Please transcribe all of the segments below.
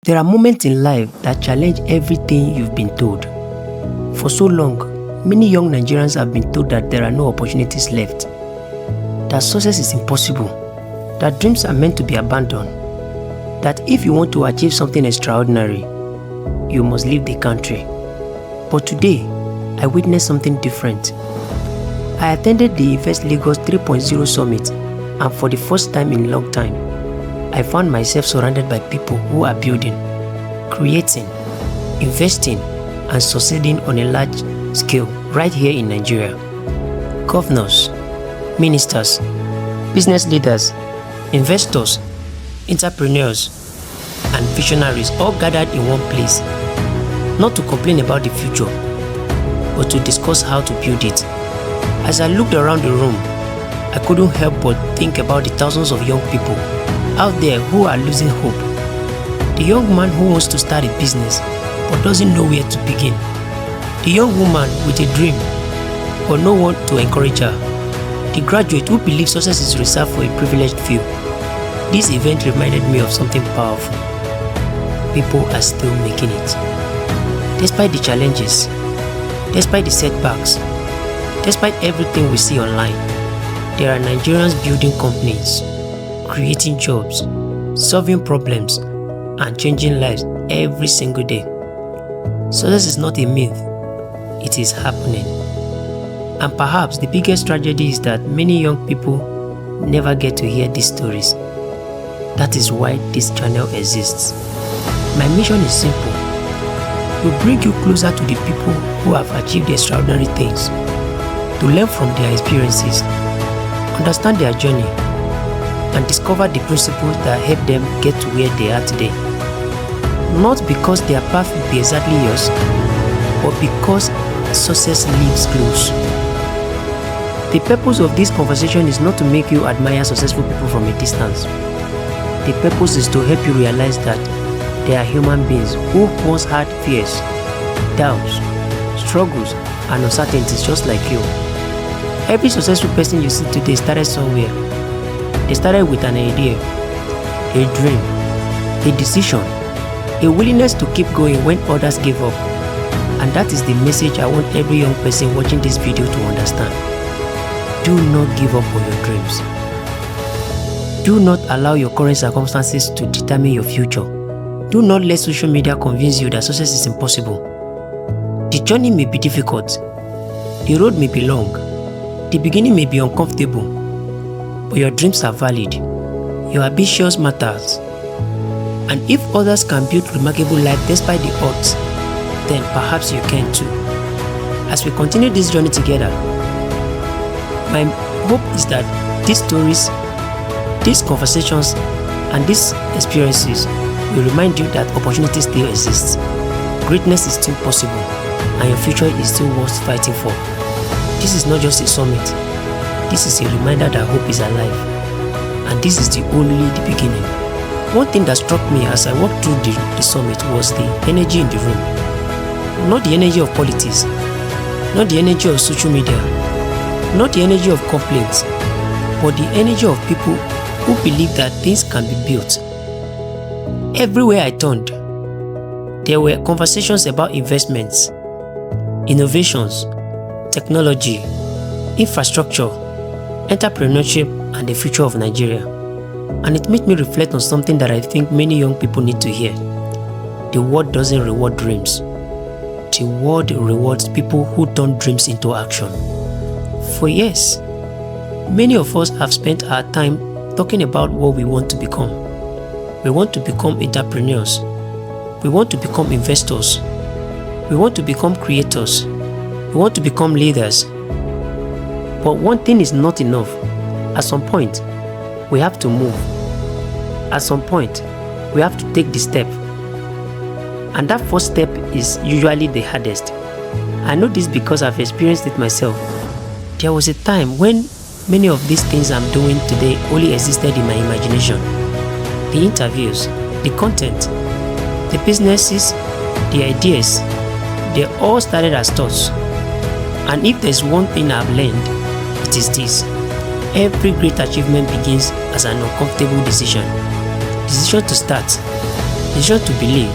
There are moments in life that challenge everything you've been told. For so long, many young Nigerians have been told that there are no opportunities left, that success is impossible, that dreams are meant to be abandoned, that if you want to achieve something extraordinary, you must leave the country. But today, I witnessed something different. I attended the Invest Lagos 3.0 Summit, and for the first time in a long time, I found myself surrounded by people who are building, creating, investing, and succeeding on a large scale right here in Nigeria. Governors, ministers, business leaders, investors, entrepreneurs, and visionaries all gathered in one place, not to complain about the future, but to discuss how to build it. As I looked around the room, I couldn't help but think about the thousands of young people out there who are losing hope. The young man who wants to start a business but doesn't know where to begin. The young woman with a dream but no one to encourage her. The graduate who believes success is reserved for a privileged few. This event reminded me of something powerful. People are still making it. Despite the challenges, despite the setbacks, despite everything we see online, there are Nigerians building companies, creating jobs, solving problems, and changing lives every single day. Success is not a myth, it is happening. And perhaps the biggest tragedy is that many young people never get to hear these stories. That is why this channel exists. My mission is simple: to bring you closer to the people who have achieved extraordinary things, to learn from their experiences, understand their journey, and discover the principles that help them get to where they are today. Not because their path will be exactly yours, but because success lives close. The purpose of this conversation is not to make you admire successful people from a distance. The purpose is to help you realize that they are human beings who once had fears, doubts, struggles, and uncertainties just like you. Every successful person you see today started somewhere. They started with an idea, a dream, a decision, a willingness to keep going when others gave up. And that is the message I want every young person watching this video to understand. Do not give up on your dreams. Do not allow your current circumstances to determine your future. Do not let social media convince you that success is impossible. The journey may be difficult. The road may be long. The beginning may be uncomfortable. But your dreams are valid. Your ambitions matters. And if others can build remarkable life despite the odds, then perhaps you can too. As we continue this journey together, my hope is that these stories, these conversations, and these experiences will remind you that opportunity still exists, greatness is still possible, and your future is still worth fighting for. This is not just a summit. This is a reminder that hope is alive, and this is only the beginning. One thing that struck me as I walked through the summit was the energy in the room. Not the energy of politics, not the energy of social media, not the energy of complaints, but the energy of people who believe that things can be built. Everywhere I turned, there were conversations about investments, innovations, technology, infrastructure, entrepreneurship, and the future of Nigeria. And it made me reflect on something that I think many young people need to hear. The world doesn't reward dreams. The world rewards people who turn dreams into action. For years, many of us have spent our time talking about what we want to become. We want to become entrepreneurs. We want to become investors. We want to become creators. We want to become leaders. But one thing is not enough. At some point, we have to move. At some point, we have to take the step. And that first step is usually the hardest. I know this because I've experienced it myself. There was a time when many of these things I'm doing today only existed in my imagination. The interviews, the content, the businesses, the ideas, they all started as thoughts. And if there's one thing I've learned, it is this: every great achievement begins as an uncomfortable decision. Decision to start, decision to believe,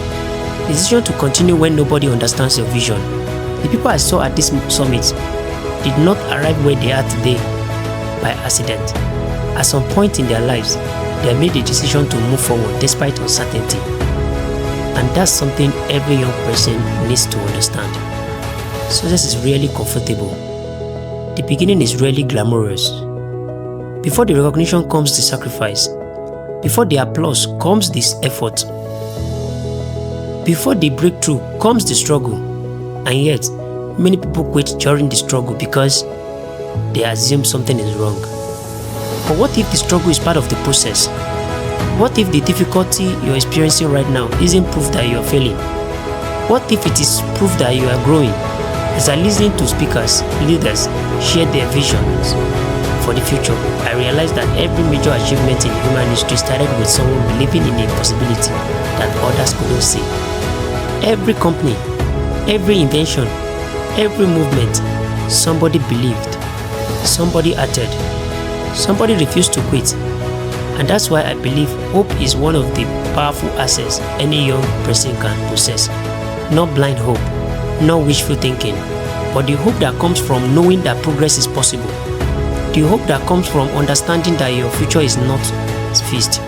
decision to continue when nobody understands your vision. The people I saw at this summit did not arrive where they are today by accident. At some point in their lives, they made a decision to move forward despite uncertainty. And that's something every young person needs to understand. Success is really comfortable. The beginning is really glamorous. Before the recognition comes the sacrifice. Before the applause comes this effort. Before the breakthrough comes the struggle. And yet, many people quit during the struggle because they assume something is wrong. But what if the struggle is part of the process? What if the difficulty you're experiencing right now isn't proof that you're failing? What if it is proof that you are growing? As I listen to speakers, leaders share their visions for the future, I realized that every major achievement in human history started with someone believing in a possibility that others couldn't see. Every company, every invention, every movement, somebody believed, somebody acted, somebody refused to quit. And that's why I believe hope is one of the powerful assets any young person can possess. Not blind hope, not wishful thinking, but the hope that comes from knowing that progress is possible. The hope that comes from understanding that your future is not fixed.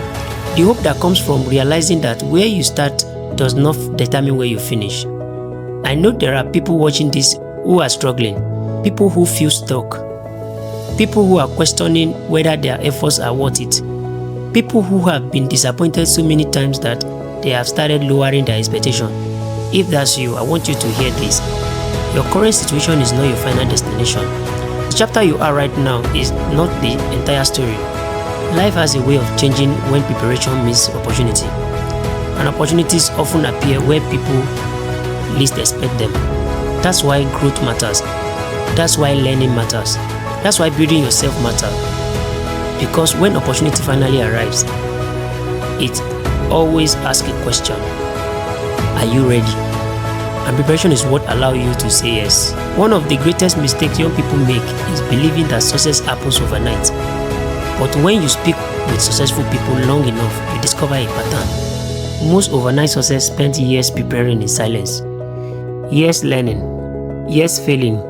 The hope that comes from realizing that where you start does not determine where you finish. I know there are people watching this who are struggling, people who feel stuck, people who are questioning whether their efforts are worth it, people who have been disappointed so many times that they have started lowering their expectation. If that's you, I want you to hear this. Your current situation is not your final destination. The chapter you are right now is not the entire story. Life has a way of changing when preparation meets opportunity. And opportunities often appear where people least expect them. That's why growth matters. That's why learning matters. That's why building yourself matters. Because when opportunity finally arrives, it always asks a question. Are you ready? And preparation is what allows you to say yes. One of the greatest mistakes young people make is believing that success happens overnight. But when you speak with successful people long enough, you discover a pattern. Most overnight success spent years preparing in silence. Years learning. Years failing.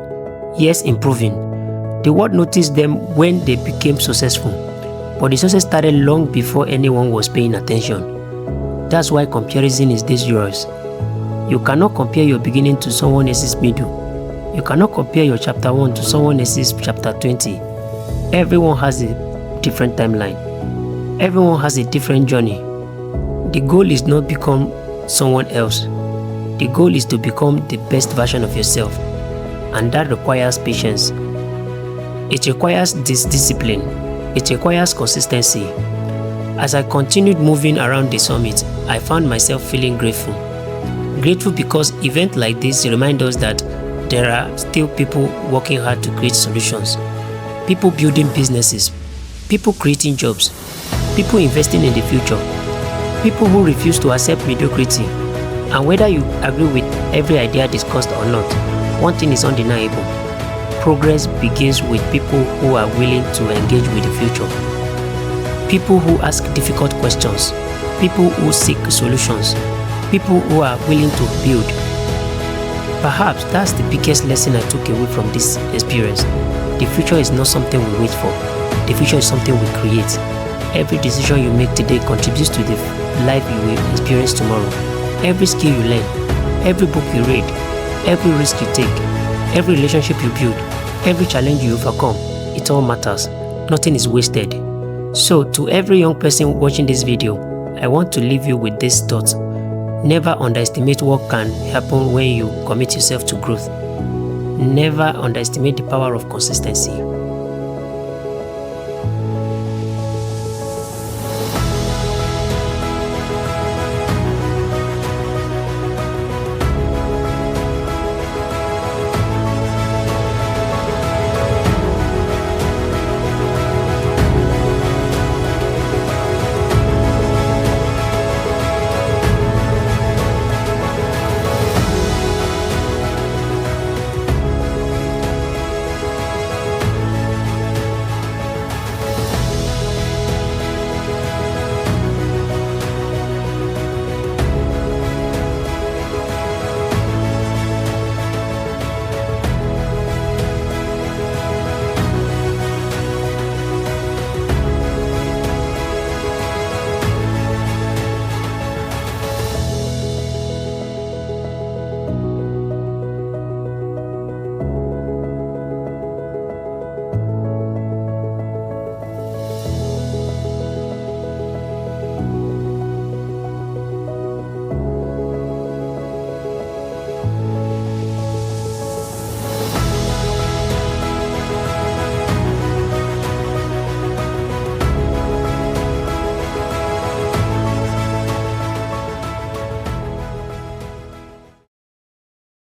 Years improving. The world noticed them when they became successful. But the success started long before anyone was paying attention. That's why comparison is dangerous. You cannot compare your beginning to someone else's middle. You cannot compare your chapter 1 to someone else's chapter 20. Everyone has a different timeline. Everyone has a different journey. The goal is not become someone else. The goal is to become the best version of yourself. And that requires patience. It requires discipline. It requires consistency. As I continued moving around the summit, I found myself feeling grateful. Grateful because events like this remind us that there are still people working hard to create solutions. People building businesses. People creating jobs. People investing in the future. People who refuse to accept mediocrity. And whether you agree with every idea discussed or not, one thing is undeniable. Progress begins with people who are willing to engage with the future. People who ask difficult questions. People who seek solutions. People who are willing to build. Perhaps that's the biggest lesson I took away from this experience. The future is not something we wait for. The future is something we create. Every decision you make today contributes to the life you will experience tomorrow. Every skill you learn, every book you read, every risk you take, every relationship you build, every challenge you overcome, it all matters. Nothing is wasted. So to every young person watching this video, I want to leave you with this thought. Never underestimate what can happen when you commit yourself to growth. Never underestimate the power of consistency.